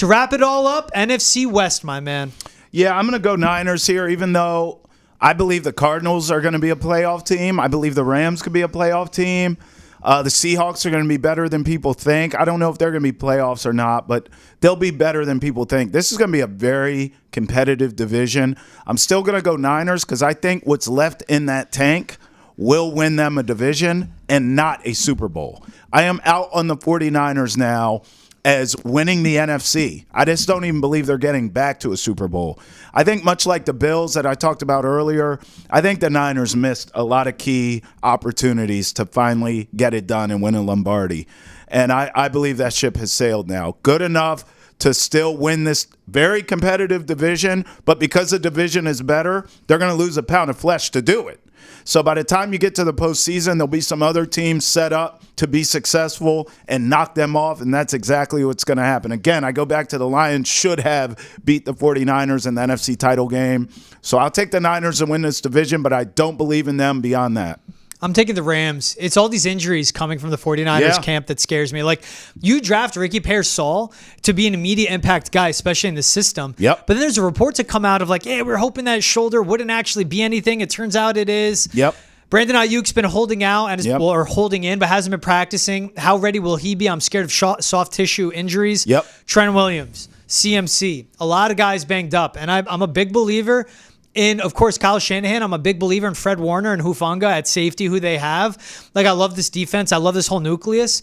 To wrap it all up, NFC West, my man. Yeah, I'm going to go Niners here, even though I believe the Cardinals are going to be a playoff team. I believe the Rams could be a playoff team. The Seahawks are going to be better than people think. I don't know if they're going to be playoffs or not, but they'll be better than people think. This is going to be a very competitive division. I'm still going to go Niners because I think what's left in that tank will win them a division and not a Super Bowl. I am out on the 49ers now as winning the NFC. I just don't even believe they're getting back to a Super Bowl. I think much like the Bills that I talked about earlier, I think the Niners missed a lot of key opportunities to finally get it done and win a Lombardi. And I believe that ship has sailed now. Good enough to still win this very competitive division, but because the division is better, they're going to lose a pound of flesh to do it. So by the time you get to the postseason, there'll be some other teams set up to be successful and knock them off, and that's exactly what's going to happen. Again, I go back to the Lions should have beat the 49ers in the NFC title game. So I'll take the Niners and win this division, but I don't believe in them beyond that. I'm taking the Rams. It's all these injuries coming from the 49ers camp that scares me. Like, you draft Ricky Pearsall to be an immediate impact guy, especially in the system. Yep. But then there's a report to come out of like, hey, we're hoping that shoulder wouldn't actually be anything. It turns out it is. Yep. Brandon Ayuk's been holding out and or holding in, but hasn't been practicing. How ready will he be? I'm scared of soft tissue injuries. Yep. Trent Williams, CMC, a lot of guys banged up. And I'm a big believer in, of course, Kyle Shanahan. I'm a big believer in Fred Warner and Hufanga at safety, who they have. Like, I love this defense. I love this whole nucleus.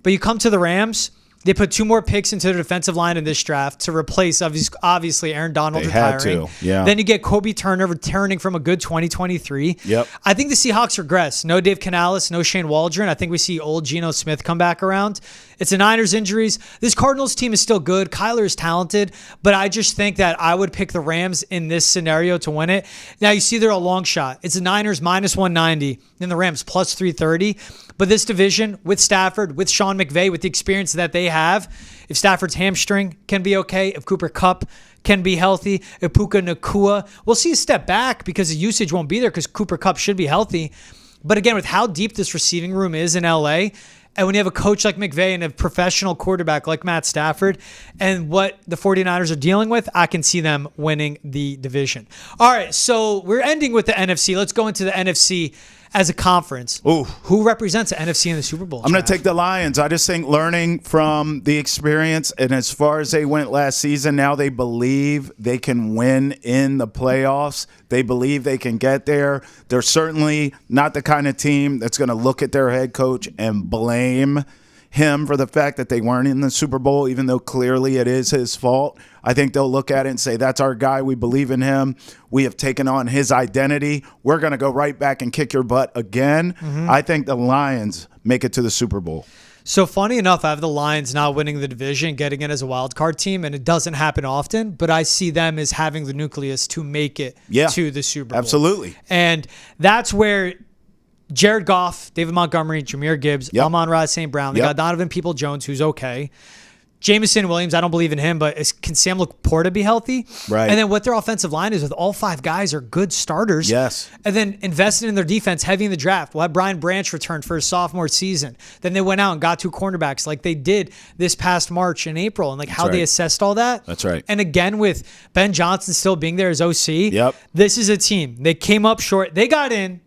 But you come to the Rams, they put 2 more picks into the defensive line in this draft to replace, obviously, Aaron Donald retiring. Then you get Kobe Turner returning from a good 2023. Yep. I think the Seahawks regress. No Dave Canales, no Shane Waldron. I think we see old Geno Smith come back around. It's the Niners injuries. This Cardinals team is still good. Kyler is talented, but I just think that I would pick the Rams in this scenario to win it. Now, you see they're a long shot. It's the Niners minus 190, then the Rams plus 330. But this division, with Stafford, with Sean McVay, with the experience that they have, if Stafford's hamstring can be okay, if Cooper Kupp can be healthy, if Puka Nacua, we'll see a step back because the usage won't be there because Cooper Kupp should be healthy. But again, with how deep this receiving room is in LA, and when you have a coach like McVay and a professional quarterback like Matt Stafford and what the 49ers are dealing with, I can see them winning the division. All right, so we're ending with the NFC. Let's go into the NFC as a conference. Ooh. Who represents the NFC in the Super Bowl? I'm going to take the Lions. I just think learning from the experience, and as far as they went last season, now they believe they can win in the playoffs. They believe they can get there. They're certainly not the kind of team that's going to look at their head coach and blame him for the fact that they weren't in the Super Bowl, even though clearly it is his fault. I think they'll look at it and say, that's our guy. We believe in him. We have taken on his identity. We're going to go right back and kick your butt again. I think the Lions make it to the Super Bowl. So funny enough, I have the Lions now winning the division, getting in as a wild card team, and it doesn't happen often, but I see them as having the nucleus to make it to the Super Bowl. Absolutely. And that's where Jared Goff, David Montgomery, Jahmyr Gibbs, Amon-Ra St. Brown. They got Donovan People-Jones, who's okay. Jamison Williams, I don't believe in him, but can Sam Laporta be healthy? Right. And then what their offensive line is with all 5 guys are good starters. Yes. And then invested in their defense heavy in the draft. We'll have Brian Branch return for his sophomore season. Then they went out and got 2 cornerbacks like they did this past March and April, and like how they assessed all that. That's right. And again, with Ben Johnson still being there as OC, this is a team. They came up short. They got in.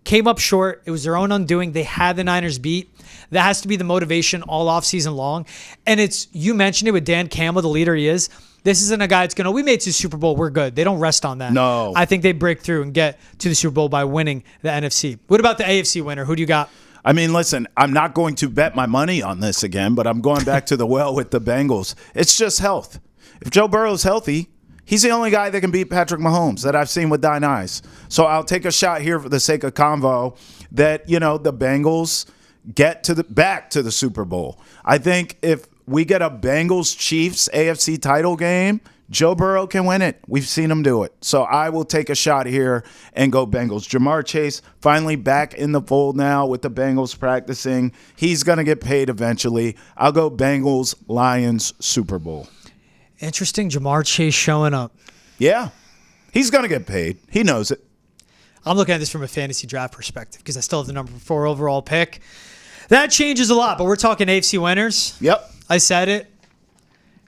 Came up short. It was their own undoing. They had the Niners beat. That has to be the motivation all offseason long. And it's, you mentioned it with Dan Campbell, the leader he is. This isn't a guy that's going to, we made it to the Super Bowl, we're good. They don't rest on that. No. I think they break through and get to the Super Bowl by winning the NFC. What about the AFC winner? Who do you got? I mean, listen, I'm not going to bet my money on this again, but I'm going back to the well with the Bengals. It's just health. If Joe Burrow's healthy, he's the only guy that can beat Patrick Mahomes that I've seen with thine eyes. So I'll take a shot here for the sake of convo that, you know, the Bengals get back to the Super Bowl. I think if we get a Bengals-Chiefs AFC title game, Joe Burrow can win it. We've seen him do it. So I will take a shot here and go Bengals. Jamar Chase finally back in the fold now with the Bengals practicing. He's going to get paid eventually. I'll go Bengals, Lions, Super Bowl. Interesting, Jamar Chase showing up. Yeah, he's going to get paid. He knows it. I'm looking at this from a fantasy draft perspective because I still have the number 4 overall pick. That changes a lot, but we're talking AFC winners. Yep. I said it.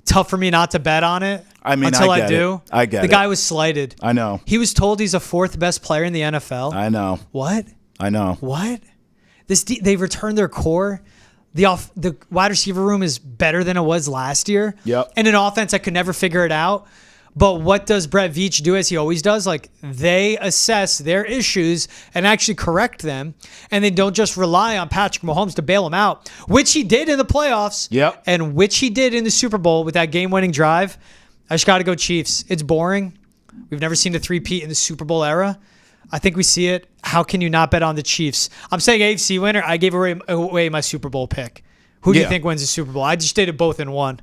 tough for me not to bet on it. I mean, until I I get do. it. I get the it. guy was slighted. I know. He was told he's a 4th best player in the NFL. I know. What? I know. What? They returned their core. The wide receiver room is better than it was last year. Yep. And an offense I could never figure it out. But what does Brett Veach do as he always does? Like, they assess their issues and actually correct them. And they don't just rely on Patrick Mahomes to bail them out, which he did in the playoffs. Yep. And which he did in the Super Bowl with that game-winning drive. I just got to go Chiefs. It's boring. We've never seen a three-peat in the Super Bowl era. I think we see it. How can you not bet on the Chiefs? I'm saying AFC winner. I gave away my Super Bowl pick. Who do you think wins the Super Bowl? I just did it both in one.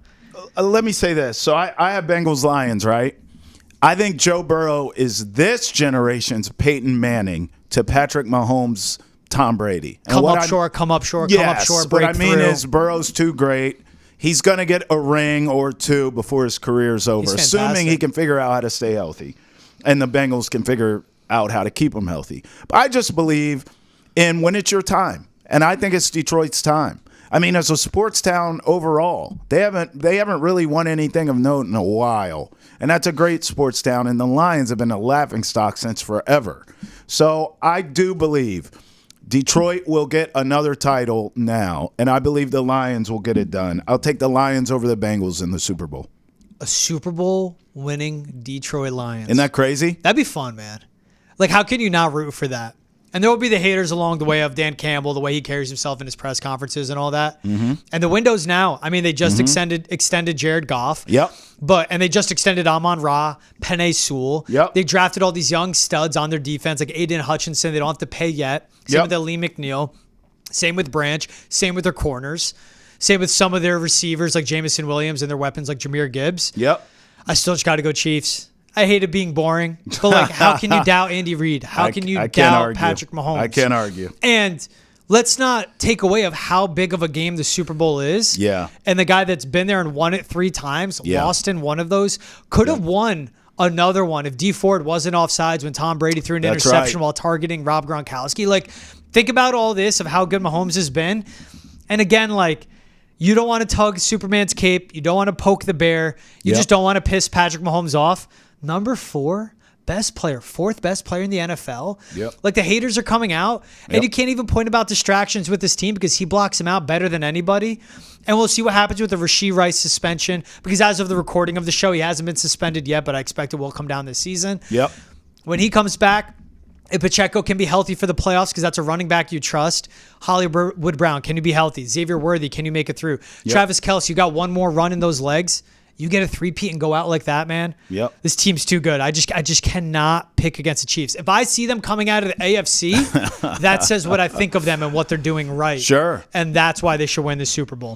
Let me say this. So I have Bengals Lions, right? I think Joe Burrow is this generation's Peyton Manning to Patrick Mahomes' Tom Brady. And Come up short, come up short, yes, break through. What I mean is Burrow's too great. He's going to get a ring or two before his career's over, assuming he can figure out how to stay healthy. And the Bengals can figure out how to keep him healthy. But I just believe in when it's your time. And I think it's Detroit's time. I mean, as a sports town overall, they haven't really won anything of note in a while. And that's a great sports town. And the Lions have been a laughingstock since forever. So I do believe Detroit will get another title now. And I believe the Lions will get it done. I'll take the Lions over the Bengals in the Super Bowl. A Super Bowl winning Detroit Lions. Isn't that crazy? That'd be fun, man. Like, how can you not root for that? And there will be the haters along the way of Dan Campbell, the way he carries himself in his press conferences and all that. Mm-hmm. And the window's now. I mean, they just extended Jared Goff. Yep. And they just extended Amon-Ra, Penei Sewell. Yep. They drafted all these young studs on their defense, like Aiden Hutchinson. They don't have to pay yet. Same with Lee McNeil. Same with Branch. Same with their corners. Same with some of their receivers like Jamison Williams and their weapons like Jahmyr Gibbs. Yep. I still just got to go Chiefs. I hate it being boring, but like, how can you doubt Andy Reid? How can you doubt Patrick Mahomes? I can't argue. And let's not take away of how big of a game the Super Bowl is. Yeah. And the guy that's been there and won it 3 times, lost in one of those, could have won another one if Dee Ford wasn't offsides when Tom Brady threw an interception while targeting Rob Gronkowski. Like, think about all this of how good Mahomes has been. And again, like, you don't want to tug Superman's cape. You don't want to poke the bear. You just don't want to piss Patrick Mahomes off. Number 4, best player, 4th best player in the NFL. Yep. Like, the haters are coming out, and you can't even point about distractions with this team because he blocks them out better than anybody. And we'll see what happens with the Rashee Rice suspension because as of the recording of the show, he hasn't been suspended yet, but I expect it will come down this season. Yep. When he comes back, if Pacheco can be healthy for the playoffs because that's a running back you trust. Hollywood Brown, can you be healthy? Xavier Worthy, can you make it through? Travis Kelce, you got one more run in those legs. You get a 3-peat and go out like that, man. Yep. This team's too good. I just cannot pick against the Chiefs. If I see them coming out of the AFC, that says what I think of them and what they're doing right. Sure. And that's why they should win the Super Bowl.